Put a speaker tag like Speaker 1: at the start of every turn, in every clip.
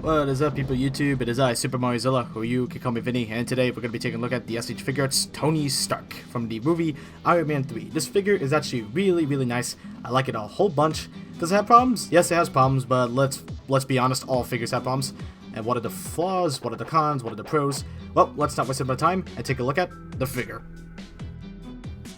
Speaker 1: What is up, people of YouTube? It is I, Super Mariozilla, or you can call me Vinny, and today we're going to be taking a look at the S.H.Figuarts Tony Stark from the movie Iron Man 3. This figure is actually really nice. I like it a whole bunch. Does it have problems? Yes, it has problems, but let's be honest, all figures have problems. And what are the flaws? What are the cons? What are the pros? Well, let's not waste our time and take a look at the figure.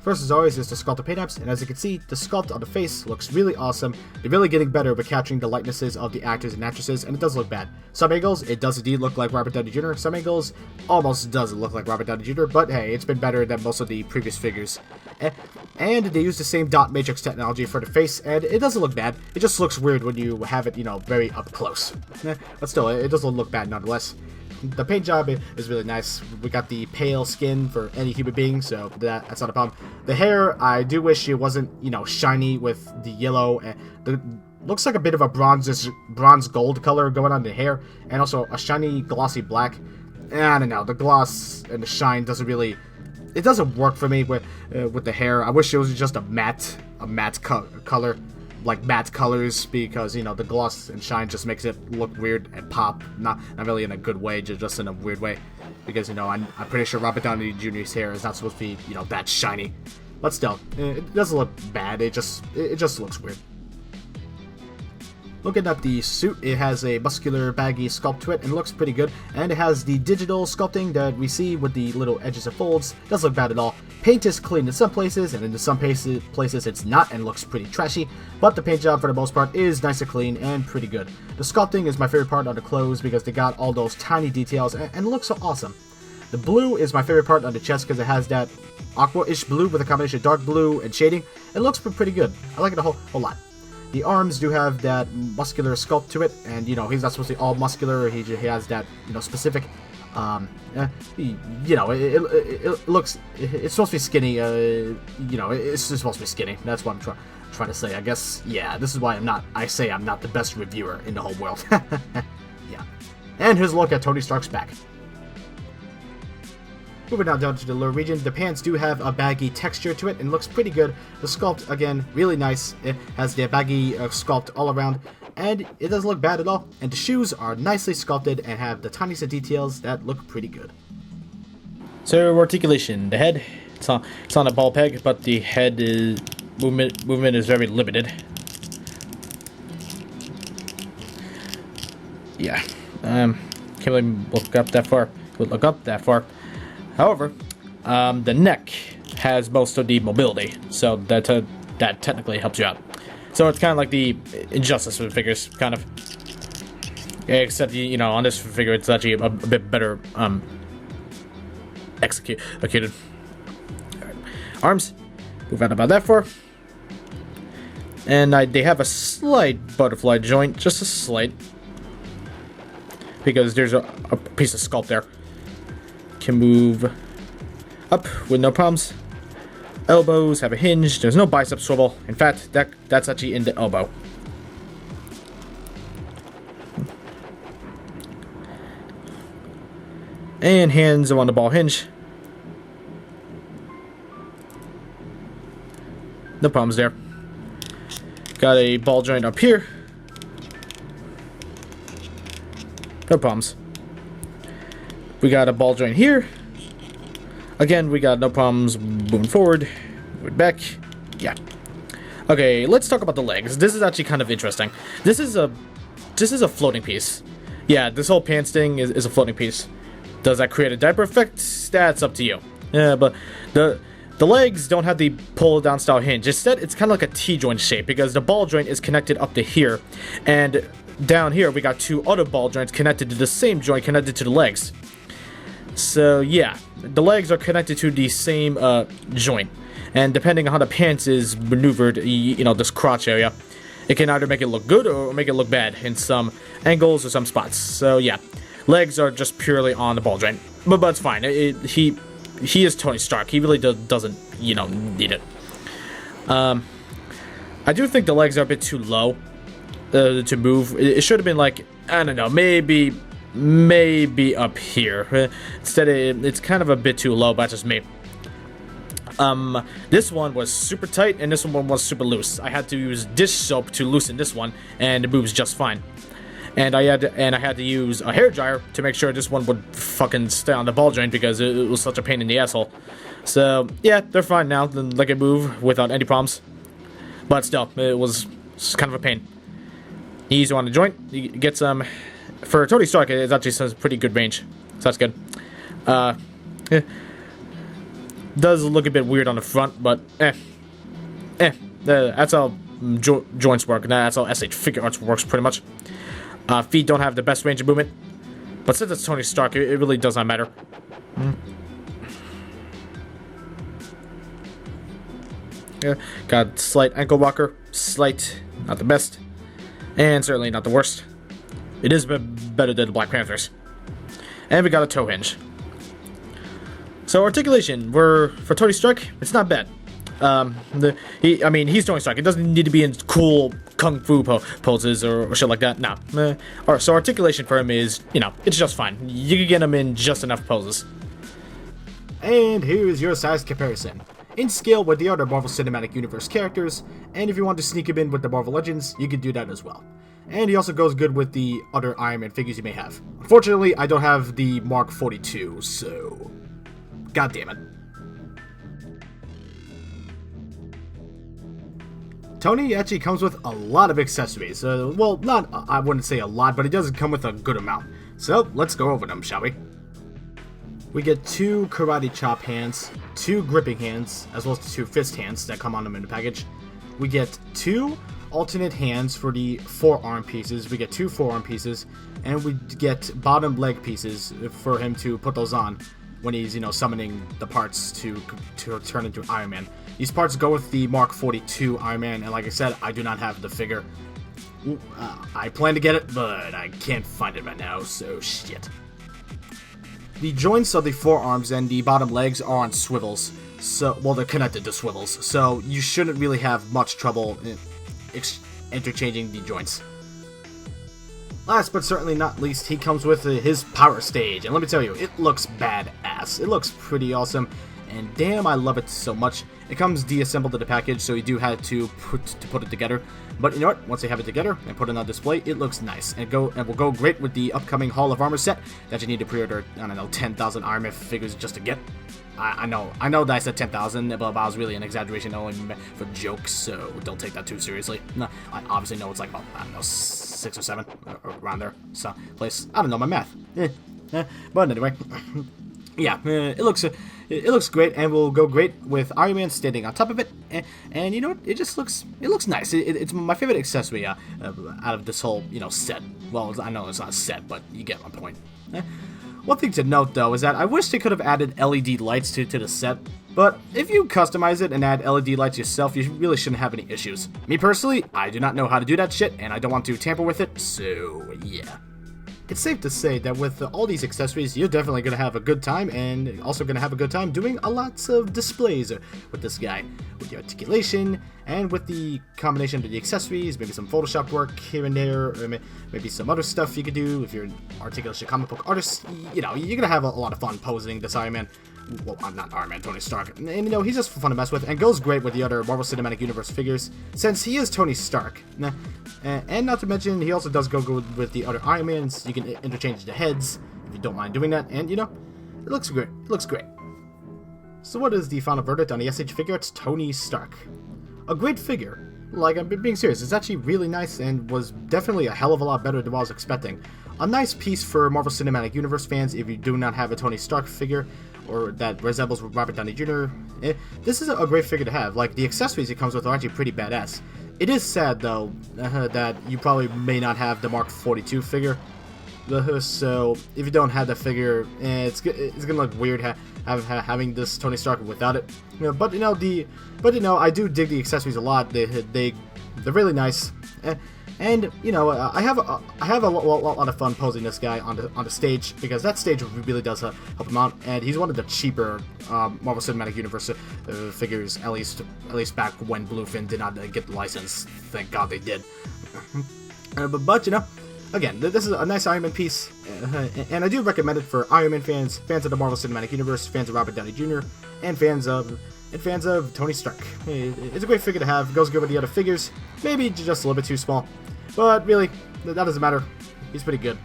Speaker 1: First, as always, is the sculpt of paint apps, and as you can see, the sculpt on the face looks really awesome. They're really getting better with capturing the likenesses of the actors and actresses, and it does look bad. Some angles, it does indeed look like Robert Downey Jr. Some angles, almost doesn't look like Robert Downey Jr., but hey, it's been better than most of the previous figures. And they use the same dot matrix technology for the face, and it doesn't look bad. It just looks weird when you have it, very up close. But still, it doesn't look bad nonetheless. The paint job is really nice. We got the pale skin for any human being, so that's not a problem. The hair, I do wish it wasn't, shiny with the yellow. Looks like a bit of a bronze gold color going on the hair, and also a shiny glossy black. I don't know, the gloss and the shine doesn't really, it doesn't work for me with the hair. I wish it was just a matte color. Like matte colors, because the gloss and shine just makes it look weird and pop, not really in a good way, just in a weird way, because I'm pretty sure Robert Downey Jr.'s hair is not supposed to be that shiny, but still, it doesn't look bad. It just looks weird. Looking at the suit, it has a muscular, baggy sculpt to it, and looks pretty good. And it has the digital sculpting that we see with the little edges and folds. Doesn't look bad at all. Paint is clean in some places, and in some places it's not, and looks pretty trashy. But the paint job, for the most part, is nice and clean and pretty good. The sculpting is my favorite part on the clothes because they got all those tiny details, and looks so awesome. The blue is my favorite part on the chest because it has that aqua-ish blue with a combination of dark blue and shading. It looks pretty good. I like it a whole lot. The arms do have that muscular sculpt to it, and he's not supposed to be all muscular. He has that specific. It looks. It's supposed to be skinny. It's just supposed to be skinny. That's what I'm trying to say. I guess. Yeah. This is why I say I'm not the best reviewer in the whole world. Yeah. And here's a look at Tony Stark's back. Moving now down to the lower region, the pants do have a baggy texture to it and looks pretty good. The sculpt, again, really nice. It has the baggy sculpt all around, and it doesn't look bad at all. And the shoes are nicely sculpted and have the tiniest of details that look pretty good.
Speaker 2: So, articulation. The head, it's on a ball peg, but the head is movement is very limited. Yeah, can't really look up that far. However, the neck has most of the mobility, so that technically helps you out. So it's kind of like the Injustice figures, kind of. Except on this figure, it's actually a bit better executed. Right. Arms, move out about that far, and they have a slight butterfly joint, just a slight, because there's a piece of sculpt there. Can move up with no problems. Elbows have a hinge. There's no bicep swivel. In fact, that's actually in the elbow. And hands are on the ball hinge. No problems there. Got a ball joint up here. No problems. We got a ball joint here. Again, we got no problems moving forward, moving back. Yeah. Okay, let's talk about the legs. This is actually kind of interesting. This is a floating piece. Yeah, this whole pants thing is a floating piece. Does that create a diaper effect? That's up to you. Yeah, but the legs don't have the pull down style hinge. Instead, it's kind of like a T-joint shape because the ball joint is connected up to here, and down here we got two other ball joints connected to the same joint connected to the legs. So yeah, the legs are connected to the same joint, and depending on how the pants is maneuvered, this crotch area, it can either make it look good or make it look bad in some angles or some spots. So yeah, legs are just purely on the ball joint, but it's fine. He is Tony Stark. He really doesn't, you know, need it. I do think the legs are a bit too low to move. It should have been like, I don't know, maybe up here. Instead, it's kind of a bit too low, but that's just me. This one was super tight, and this one was super loose. I had to use dish soap to loosen this one, and it moves just fine. And I had to use a hairdryer to make sure this one would fucking stay on the ball joint because it was such a pain in the asshole. So yeah, they're fine now. They can move without any problems. But still, it was kind of a pain. Easy on the joint. You get some. For Tony Stark, it actually has pretty good range, so that's good. Yeah. Does look a bit weird on the front, but that's how joints work. That's how S.H.Figuarts works pretty much. Feet don't have the best range of movement, but since it's Tony Stark, it really does not matter. Yeah, got slight ankle rocker, slight, not the best, and certainly not the worst. It is better than the Black Panthers. And we got a toe hinge. So articulation, for Tony Stark, it's not bad. He's Tony Stark. It doesn't need to be in cool kung fu poses or shit like that. No. So articulation for him is, you know, it's just fine. You can get him in just enough poses.
Speaker 1: And here's your size comparison. In scale with the other Marvel Cinematic Universe characters, and if you want to sneak him in with the Marvel Legends, you can do that as well. And he also goes good with the other Iron Man figures you may have. Unfortunately, I don't have the Mark 42, so... God damn it. Tony actually comes with a lot of accessories. Well, I wouldn't say a lot, but it does come with a good amount. So, let's go over them, shall we? We get 2 karate chop hands, 2 gripping hands, as well as 2 fist hands that come on them in the package. We get 2 alternate hands for the forearm pieces. We get 2 forearm pieces, and we get bottom leg pieces for him to put those on when he's, you know, summoning the parts to turn into Iron Man. These parts go with the Mark 42 Iron Man, and like I said, I do not have the figure. I plan to get it, but I can't find it right now, so shit. The joints of the forearms and the bottom legs are on swivels, so, well, they're connected to swivels, so you shouldn't really have much trouble interchanging the joints. Last but certainly not least, he comes with his power stage, and let me tell you, it looks badass. It looks pretty awesome, and damn, I love it so much. It comes deassembled in the package, so you do have to put it together. But you know what? Once they have it together and put it on display, it looks nice, and will go great with the upcoming Hall of Armor set that you need to pre-order. I don't know, 10,000 Iron Man figures just to get. I know that I said 10,000, but that was really an exaggeration, only for jokes, so don't take that too seriously. No, I obviously know it's like about, I don't know, 6 or 7, around there. So, place, I don't know my math. But anyway, yeah, it looks great, and will go great with Iron Man standing on top of it. And you know what? It looks nice. It's my favorite accessory out of this whole, you know, set. Well, I know it's not a set, but you get my point. One thing to note, though, is that I wish they could have added LED lights to the set, but if you customize it and add LED lights yourself, you really shouldn't have any issues. Me personally, I do not know how to do that shit, and I don't want to tamper with it, so yeah. It's safe to say that with all these accessories, you're definitely going to have a good time, and also going to have a good time doing lots of displays with this guy. With the articulation, and with the combination of the accessories, maybe some Photoshop work here and there, or maybe some other stuff you could do if you're an articulation comic book artist. You know, you're going to have a lot of fun posing this Iron Man. Well, I'm not Iron Man, Tony Stark. And you know, he's just fun to mess with, and goes great with the other Marvel Cinematic Universe figures, since he is Tony Stark. And not to mention, he also does go good with the other Iron Mans. You can interchange the heads, if you don't mind doing that, and you know, it looks great. It looks great. So what is the final verdict on the S.H.Figuarts Tony Stark? A great figure. Like, I'm being serious, it's actually really nice, and was definitely a hell of a lot better than what I was expecting. A nice piece for Marvel Cinematic Universe fans if you do not have a Tony Stark figure, or that resembles Robert Downey Jr. This is a great figure to have. Like, the accessories it comes with are actually pretty badass. It is sad, though, that you probably may not have the Mark 42 figure. So, if you don't have that figure, it's gonna look weird having this Tony Stark without it. You know, but I do dig the accessories a lot. They're really nice. And you know, I have a lot of fun posing this guy on the stage, because that stage really does help him out, and he's one of the cheaper Marvel Cinematic Universe figures, at least back when Bluefin did not get the license. Thank God they did. But you know, again, this is a nice Iron Man piece, and I do recommend it for Iron Man fans, fans of the Marvel Cinematic Universe, fans of Robert Downey Jr., and fans of Tony Stark. It's a great figure to have. It goes good with the other figures. Maybe just a little bit too small, but really, that doesn't matter. He's pretty good.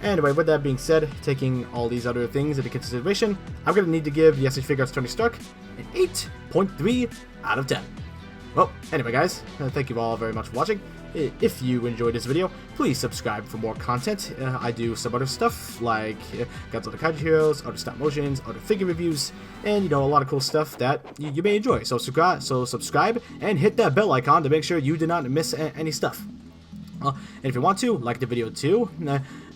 Speaker 1: Anyway, with that being said, taking all these other things into consideration, I'm going to need to give the S.H.Figuarts Tony Stark an 8.3 out of 10. Well, anyway guys, thank you all very much for watching. If you enjoyed this video, please subscribe for more content. I do some other stuff like Godzilla Kaiju Heroes, other stop motions, other figure reviews, and you know, a lot of cool stuff that you may enjoy. So subscribe and hit that bell icon to make sure you do not miss any stuff. And if you want to, like the video too,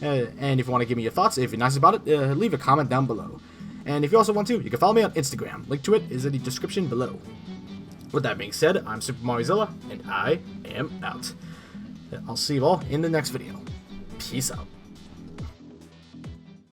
Speaker 1: and if you want to give me your thoughts, if you're nice about it, leave a comment down below. And if you also want to, you can follow me on Instagram. Link to it is in the description below. With that being said, I'm Super Mariozilla, and I am out. I'll see you all in the next video. Peace out.